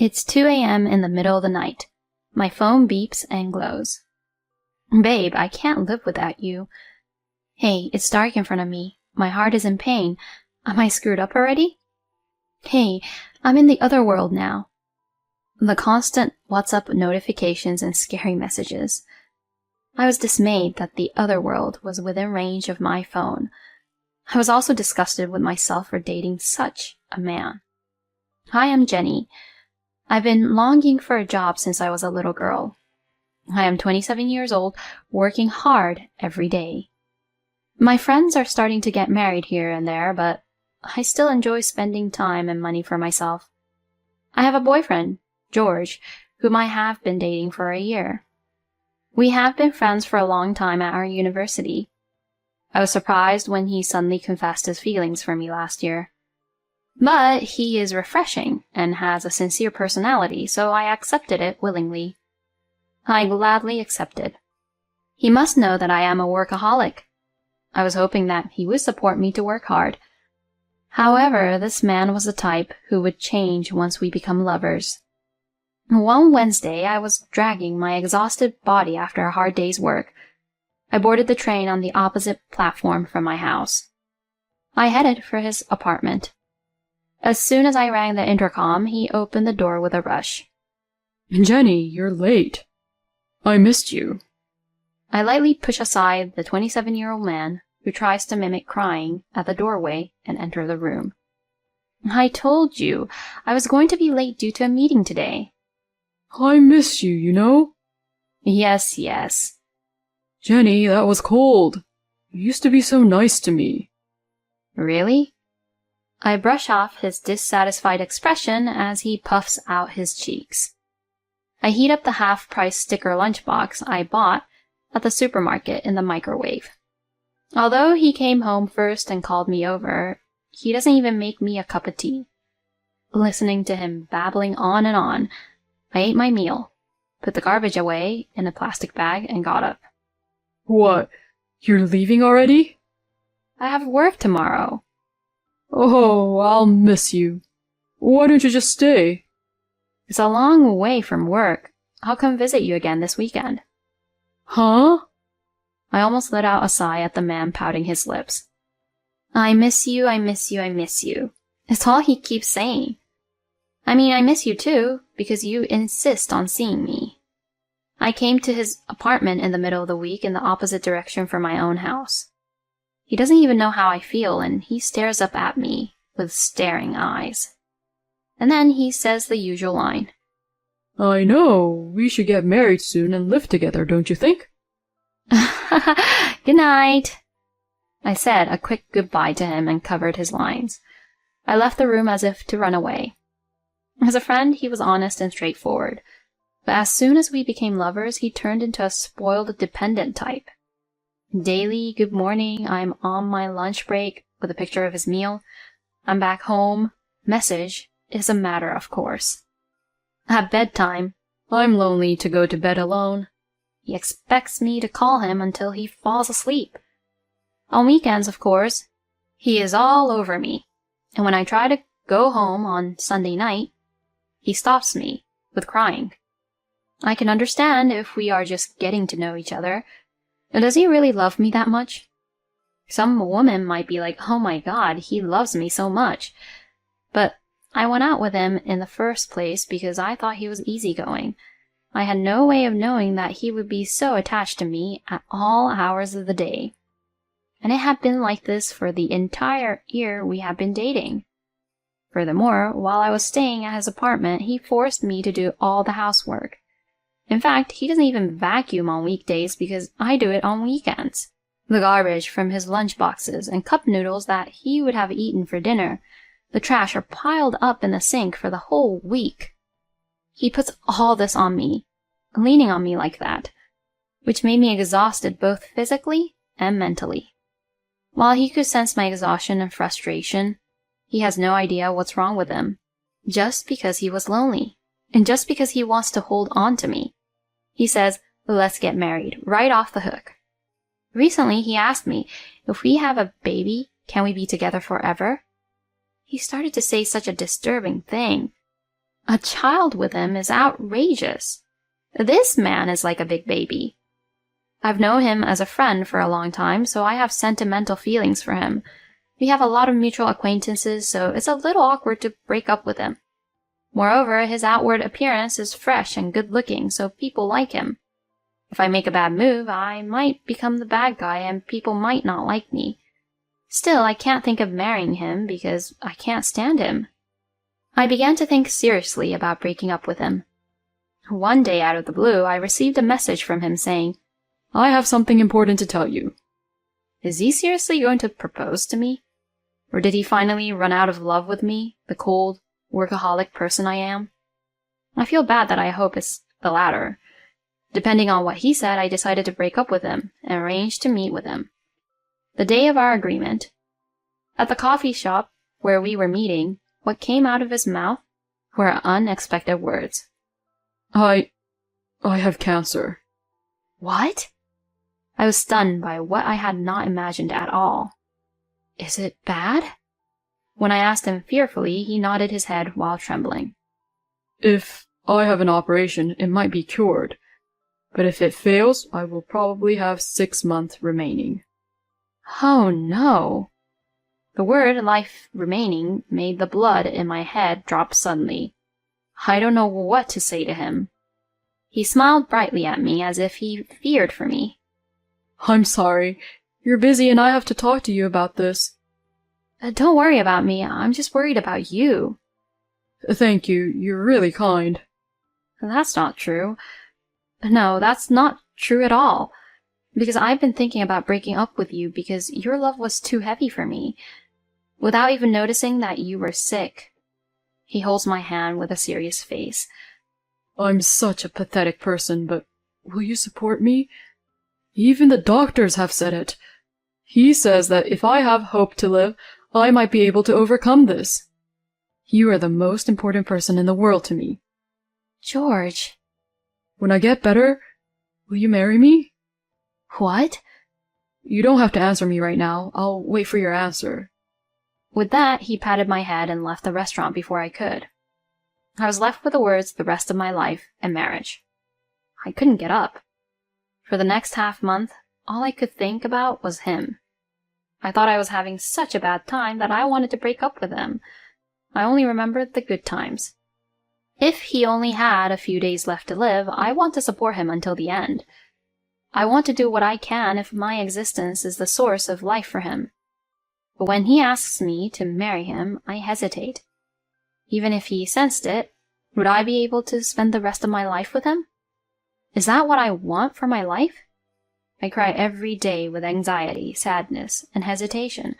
It's 2 a.m. in the middle of the night. My phone beeps and glows. Babe, I can't live without you. Hey, it's dark in front of me. My heart is in pain. Am I screwed up already? Hey, I'm in the other world now. The constant WhatsApp notifications and scary messages. I was dismayed that the other world was within range of my phone. I was also disgusted with myself for dating such a man. Hi, I'm Jenny. I've been longing for a job since I was a little girl. I am 27 years old, working hard every day. My friends are starting to get married here and there, but I still enjoy spending time and money for myself. I have a boyfriend, George, whom I have been dating for a year. We have been friends for a long time at our university. I was surprised when he suddenly confessed his feelings for me last year. But he is refreshing and has a sincere personality, so I accepted it willingly. I gladly accepted. He must know that I am a workaholic. I was hoping that he would support me to work hard. However, this man was the type who would change once we become lovers. One Wednesday, I was dragging my exhausted body after a hard day's work. I boarded the train on the opposite platform from my house. I headed for his apartment. As soon as I rang the intercom, he opened the door with a rush. Jenny, you're late. I missed you. I lightly push aside the 27-year-old man who tries to mimic crying at the doorway and enter the room. I told you, I was going to be late due to a meeting today. I miss you, you know? Yes. Jenny, that was cold. You used to be so nice to me. Really? I brush off his dissatisfied expression as he puffs out his cheeks. I heat up the half-price sticker lunchbox I bought at the supermarket in the microwave. Although he came home first and called me over, he doesn't even make me a cup of tea. Listening to him babbling on and on, I ate my meal, put the garbage away in a plastic bag, and got up. What? You're leaving already? I have work tomorrow. Oh, I'll miss you. Why don't you just stay? It's a long way from work. I'll come visit you again this weekend. Huh? I almost let out a sigh at the man pouting his lips. I miss you, I miss you, I miss you. It's all he keeps saying. I mean, I miss you too, because you insist on seeing me. I came to his apartment in the middle of the week in the opposite direction from my own house. He doesn't even know how I feel, and he stares up at me with staring eyes. And then he says the usual line. I know. We should get married soon and live together, don't you think? Good night. I said a quick goodbye to him and covered his lines. I left the room as if to run away. As a friend, he was honest and straightforward. But as soon as we became lovers, he turned into a spoiled, dependent type. Daily good morning, I'm on my lunch break with a picture of his meal. I'm back home. Message is a matter of course. At bedtime, I'm lonely to go to bed alone. He expects me to call him until he falls asleep. On weekends, of course, he is all over me. And when I try to go home on Sunday night, he stops me with crying. I can understand if we are just getting to know each other. Does he really love me that much? Some woman might be like, oh my god, he loves me so much. But I went out with him in the first place because I thought he was easygoing. I had no way of knowing that he would be so attached to me at all hours of the day. And it had been like this for the entire year we had been dating. Furthermore, while I was staying at his apartment, he forced me to do all the housework. In fact, he doesn't even vacuum on weekdays because I do it on weekends. The garbage from his lunch boxes and cup noodles that he would have eaten for dinner, the trash are piled up in the sink for the whole week. He puts all this on me, leaning on me like that, which made me exhausted both physically and mentally. While he could sense my exhaustion and frustration, he has no idea what's wrong with him, just because he was lonely, and just because he wants to hold on to me. He says, let's get married, right off the hook. Recently, he asked me, if we have a baby, can we be together forever? He started to say such a disturbing thing. A child with him is outrageous. This man is like a big baby. I've known him as a friend for a long time, so I have sentimental feelings for him. We have a lot of mutual acquaintances, so it's a little awkward to break up with him. Moreover, his outward appearance is fresh and good-looking, so people like him. If I make a bad move, I might become the bad guy and people might not like me. Still, I can't think of marrying him because I can't stand him. I began to think seriously about breaking up with him. One day out of the blue, I received a message from him saying, I have something important to tell you. Is he seriously going to propose to me? Or did he finally run out of love with me, the cold, workaholic person I am? I feel bad that I hope it's the latter. Depending on what he said, I decided to break up with him and arranged to meet with him. The day of our agreement. At the coffee shop where we were meeting, what came out of his mouth were unexpected words. I have cancer. What? I was stunned by what I had not imagined at all. Is it bad? When I asked him fearfully, he nodded his head while trembling. If I have an operation, it might be cured. But if it fails, I will probably have 6 months remaining. Oh no! The word life remaining made the blood in my head drop suddenly. I don't know what to say to him. He smiled brightly at me as if he feared for me. I'm sorry. You're busy and I have to talk to you about this. Don't worry about me. I'm just worried about you. Thank you. You're really kind. That's not true. No, that's not true at all. Because I've been thinking about breaking up with you because your love was too heavy for me, without even noticing that you were sick. He holds my hand with a serious face. I'm such a pathetic person, but will you support me? Even the doctors have said it. He says that if I have hope to live, I might be able to overcome this. You are the most important person in the world to me. George. When I get better, will you marry me? What? You don't have to answer me right now. I'll wait for your answer. With that, he patted my head and left the restaurant before I could. I was left with the words the rest of my life and marriage. I couldn't get up. For the next half-month, all I could think about was him. I thought I was having such a bad time that I wanted to break up with him. I only remembered the good times. If he only had a few days left to live, I want to support him until the end. I want to do what I can if my existence is the source of life for him. But when he asks me to marry him, I hesitate. Even if he sensed it, would I be able to spend the rest of my life with him? Is that what I want for my life? I cry every day with anxiety, sadness, and hesitation.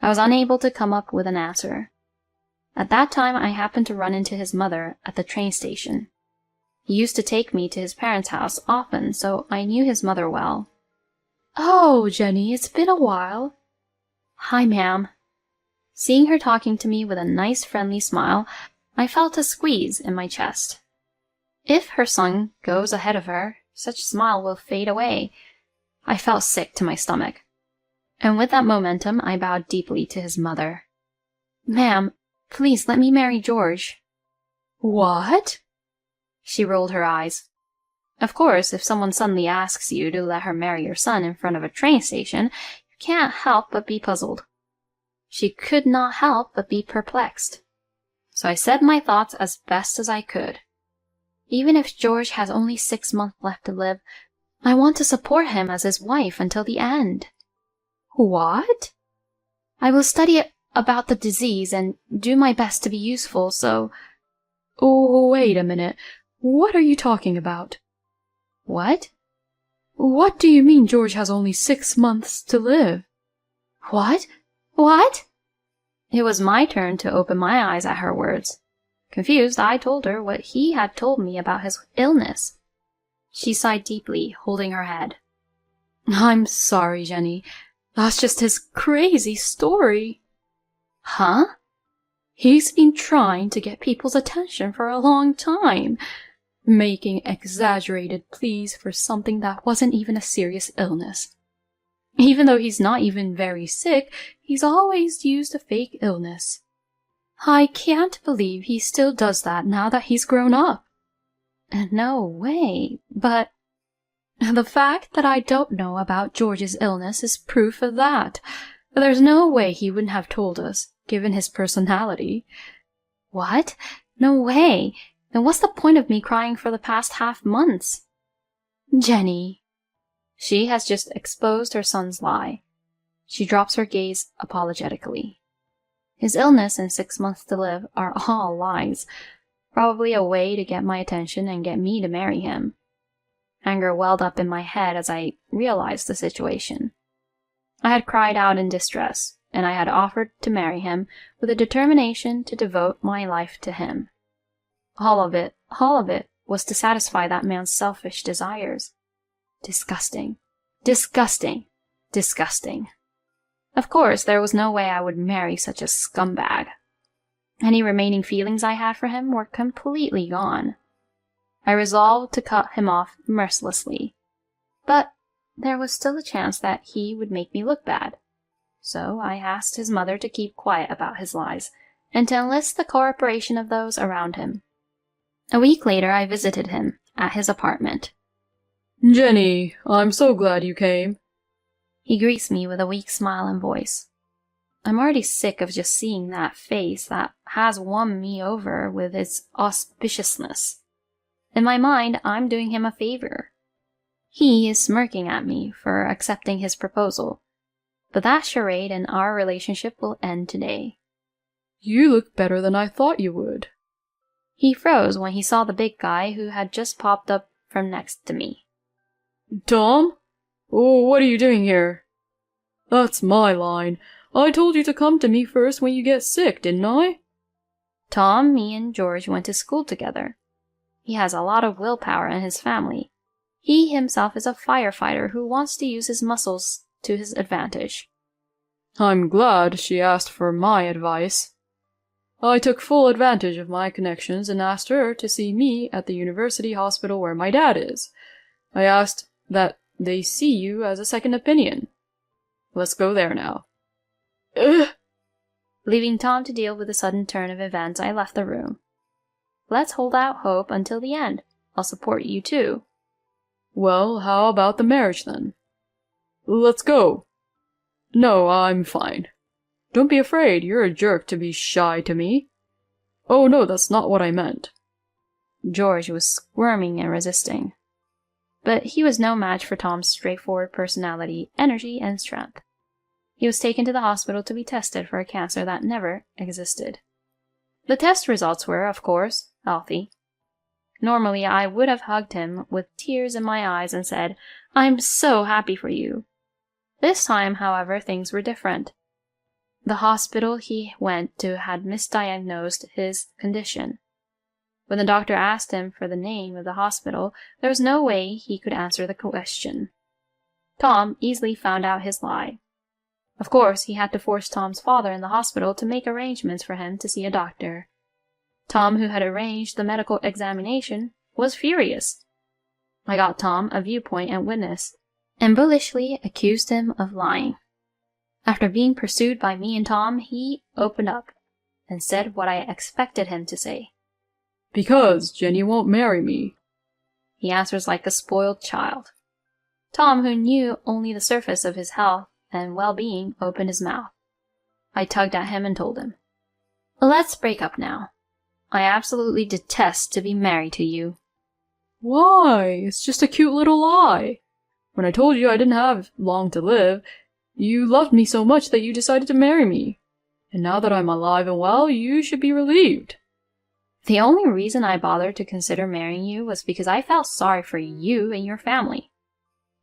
I was unable to come up with an answer. At that time, I happened to run into his mother at the train station. He used to take me to his parents' house often, so I knew his mother well. "Oh, Jenny, it's been a while." "Hi, ma'am." Seeing her talking to me with a nice friendly smile, I felt a squeeze in my chest. If her son goes ahead of her, such smile will fade away. I felt sick to my stomach. And with that momentum, I bowed deeply to his mother. "Ma'am, please let me marry George." "What?" She rolled her eyes. Of course, if someone suddenly asks you to let her marry your son in front of a train station, you can't help but be puzzled. She could not help but be perplexed. So I said my thoughts as best as I could. Even if George has only 6 months left to live, I want to support him as his wife until the end. "What?" "I will study about the disease and do my best to be useful, so—" "Oh, wait a minute. What are you talking about?" "What?" "What do you mean George has only 6 months to live?" "What? What?" It was my turn to open my eyes at her words. Confused, I told her what he had told me about his illness. She sighed deeply, holding her head. "I'm sorry, Jenny. That's just his crazy story." "Huh?" "He's been trying to get people's attention for a long time, making exaggerated pleas for something that wasn't even a serious illness. Even though he's not even very sick, he's always used a fake illness." I can't believe he still does that now that he's grown up. No way, but the fact that I don't know about George's illness is proof of that. There's no way he wouldn't have told us, given his personality. What? No way. Then what's the point of me crying for the past half months? Jenny. She has just exposed her son's lie. She drops her gaze apologetically. His illness and 6 months to live are all lies. Probably a way to get my attention and get me to marry him. Anger welled up in my head as I realized the situation. I had cried out in distress, and I had offered to marry him with a determination to devote my life to him. All of it was to satisfy that man's selfish desires. Disgusting. Disgusting. Disgusting. Of course, there was no way I would marry such a scumbag. Any remaining feelings I had for him were completely gone. I resolved to cut him off mercilessly. But there was still a chance that he would make me look bad. So I asked his mother to keep quiet about his lies, and to enlist the cooperation of those around him. A week later, I visited him at his apartment. Jenny, I'm so glad you came. He greets me with a weak smile and voice. I'm already sick of just seeing that face that has won me over with its auspiciousness. In my mind, I'm doing him a favor. He is smirking at me for accepting his proposal, but that charade and our relationship will end today. You look better than I thought you would. He froze when he saw the big guy who had just popped up from next to me. Tom? Oh, what are you doing here? That's my line. I told you to come to me first when you get sick, didn't I? Tom, me, and George went to school together. He has a lot of willpower in his family. He himself is a firefighter who wants to use his muscles to his advantage. I'm glad she asked for my advice. I took full advantage of my connections and asked her to see me at the university hospital where my dad is. I asked that they see you as a second opinion. Let's go there now. Ugh. Leaving Tom to deal with the sudden turn of events, I left the room. Let's hold out hope until the end. I'll support you too. Well, how about the marriage then? Let's go. No, I'm fine. Don't be afraid, you're a jerk to be shy to me. Oh no, that's not what I meant. George was squirming and resisting. But he was no match for Tom's straightforward personality, energy, and strength. He was taken to the hospital to be tested for a cancer that never existed. The test results were, of course, healthy. Normally, I would have hugged him with tears in my eyes and said, "I'm so happy for you." This time, however, things were different. The hospital he went to had misdiagnosed his condition. When the doctor asked him for the name of the hospital, there was no way he could answer the question. Tom easily found out his lie. Of course, he had to force Tom's father in the hospital to make arrangements for him to see a doctor. Tom, who had arranged the medical examination, was furious. I got Tom a viewpoint and witness, and bullishly accused him of lying. After being pursued by me and Tom, he opened up and said what I expected him to say. Because Jenny won't marry me. He answers like a spoiled child. Tom, who knew only the surface of his health and well-being, opened his mouth. I tugged at him and told him, "Let's break up now. I absolutely detest to be married to you." Why? It's just a cute little lie. When I told you I didn't have long to live, you loved me so much that you decided to marry me. And now that I'm alive and well, you should be relieved. The only reason I bothered to consider marrying you was because I felt sorry for you and your family.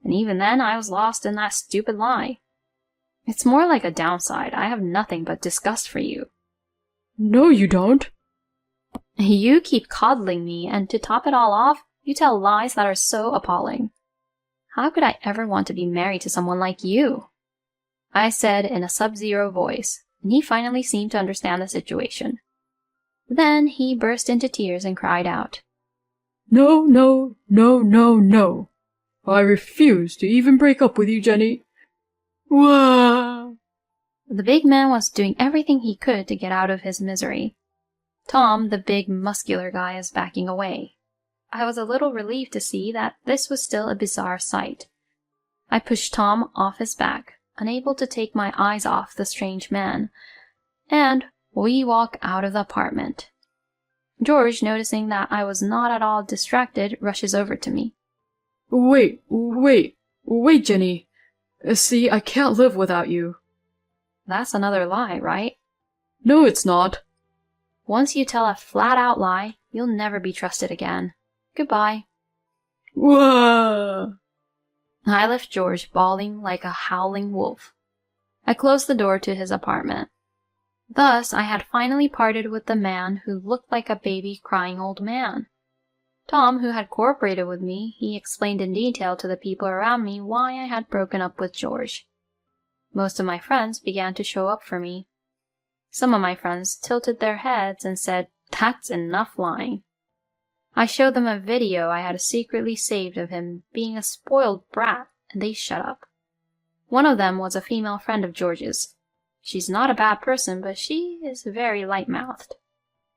And even then, I was lost in that stupid lie. It's more like a downside. I have nothing but disgust for you. No, you don't. You keep coddling me, and to top it all off, you tell lies that are so appalling. How could I ever want to be married to someone like you? I said in a sub-zero voice, and he finally seemed to understand the situation. Then he burst into tears and cried out, No, no, no, no, no. I refuse to even break up with you, Jenny. Wah! The big man was doing everything he could to get out of his misery. Tom, the big muscular guy, is backing away. I was a little relieved to see that this was still a bizarre sight. I pushed Tom off his back, unable to take my eyes off the strange man, and we walk out of the apartment. George, noticing that I was not at all distracted, rushes over to me. Wait, Jenny. See, I can't live without you. That's another lie, right? No, it's not. Once you tell a flat-out lie, you'll never be trusted again. Goodbye. Whoa! I left George bawling like a howling wolf. I closed the door to his apartment. Thus, I had finally parted with the man who looked like a baby crying old man. Tom, who had cooperated with me, he explained in detail to the people around me why I had broken up with George. Most of my friends began to show up for me. Some of my friends tilted their heads and said, "That's enough lying." I showed them a video I had secretly saved of him being a spoiled brat, and they shut up. One of them was a female friend of George's. She's not a bad person, but she is very light-mouthed.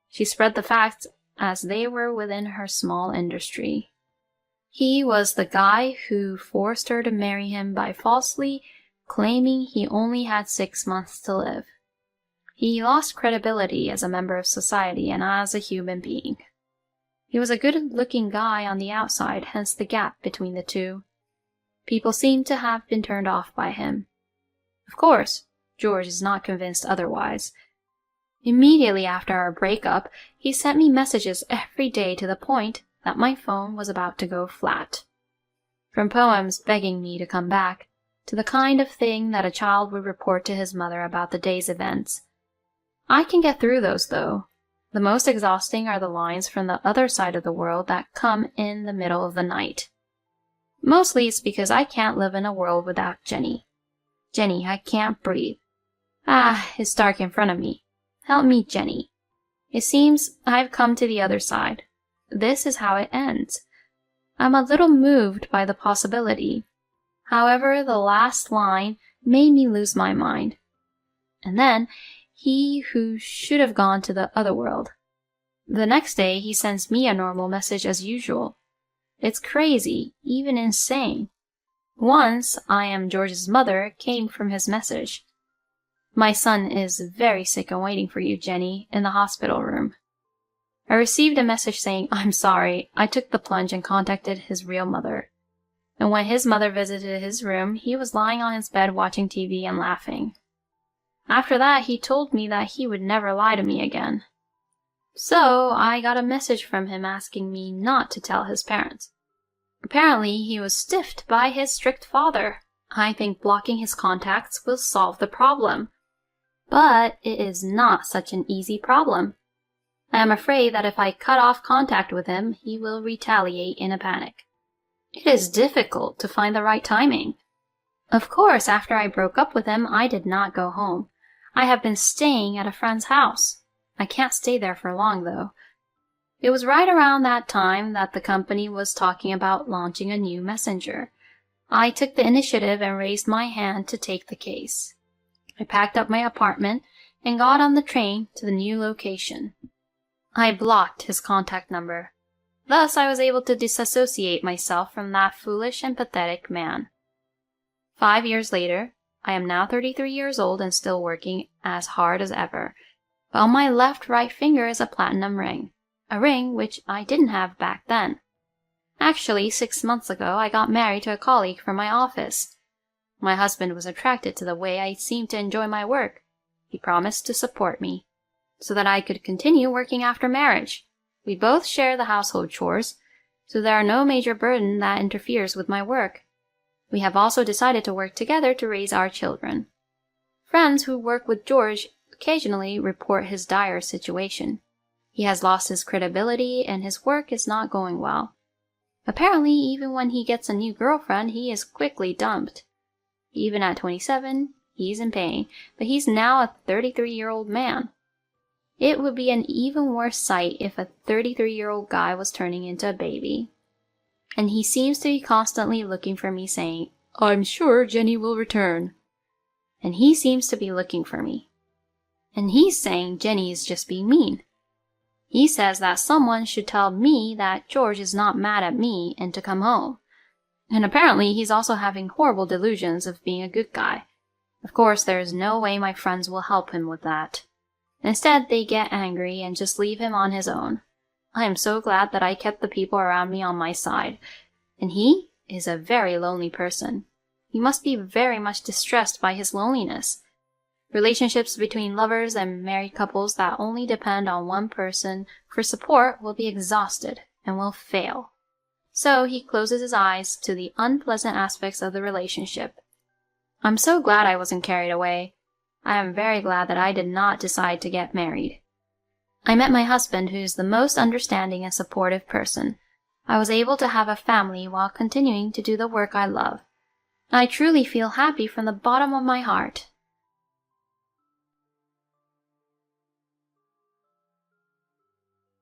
She spread the facts as they were within her small industry. He was the guy who forced her to marry him by falsely claiming he only had 6 months to live. He lost credibility as a member of society and as a human being. He was a good-looking guy on the outside, hence the gap between the two. People seemed to have been turned off by him. Of course, George is not convinced otherwise. Immediately after our breakup, he sent me messages every day to the point that my phone was about to go flat. From poems begging me to come back, to the kind of thing that a child would report to his mother about the day's events. I can get through those, though. The most exhausting are the lines from the other side of the world that come in the middle of the night. Mostly it's because I can't live in a world without Jenny. Jenny, I can't breathe. It's dark in front of me. Help me, Jenny. It seems I've come to the other side. This is how it ends. I'm a little moved by the possibility. However, the last line made me lose my mind. And then, he who should have gone to the other world. The next day, he sends me a normal message as usual. It's crazy, even insane. Once, "I am George's mother" came from his message. "My son is very sick and waiting for you, Jenny, in the hospital room." I received a message saying, "I'm sorry, I took the plunge and contacted his real mother." And when his mother visited his room, he was lying on his bed watching TV and laughing. After that, he told me that he would never lie to me again. So, I got a message from him asking me not to tell his parents. Apparently, he was stiffed by his strict father. I think blocking his contacts will solve the problem. But it is not such an easy problem. I am afraid that if I cut off contact with him, he will retaliate in a panic. It is difficult to find the right timing. Of course, after I broke up with him, I did not go home. I have been staying at a friend's house. I can't stay there for long, though. It was right around that time that the company was talking about launching a new messenger. I took the initiative and raised my hand to take the case. I packed up my apartment and got on the train to the new location. I blocked his contact number. Thus, I was able to disassociate myself from that foolish and pathetic man. 5 years later, I am now 33 years old and still working as hard as ever. But on my left right finger is a platinum ring. A ring which I didn't have back then. Actually, 6 months ago, I got married to a colleague from my office. My husband was attracted to the way I seemed to enjoy my work. He promised to support me, so that I could continue working after marriage. We both share the household chores, so there are no major burden that interferes with my work. We have also decided to work together to raise our children. Friends who work with George occasionally report his dire situation. He has lost his credibility and his work is not going well. Apparently, even when he gets a new girlfriend, he is quickly dumped. Even at 27, he's in pain, but he's now a 33-year-old man. It would be an even worse sight if a 33-year-old guy was turning into a baby. And he seems to be constantly looking for me saying, "I'm sure Jenny will return." and he seems to be looking for me. And he's saying Jenny is just being mean. He says that someone should tell me that George is not mad at me and to come home. And apparently he's also having horrible delusions of being a good guy. Of course, there is no way my friends will help him with that. Instead, they get angry and just leave him on his own. I am so glad that I kept the people around me on my side. And he is a very lonely person. He must be very much distressed by his loneliness. Relationships between lovers and married couples that only depend on one person for support will be exhausted and will fail. So he closes his eyes to the unpleasant aspects of the relationship. I'm so glad I wasn't carried away. I am very glad that I did not decide to get married. I met my husband, who is the most understanding and supportive person. I was able to have a family while continuing to do the work I love. I truly feel happy from the bottom of my heart.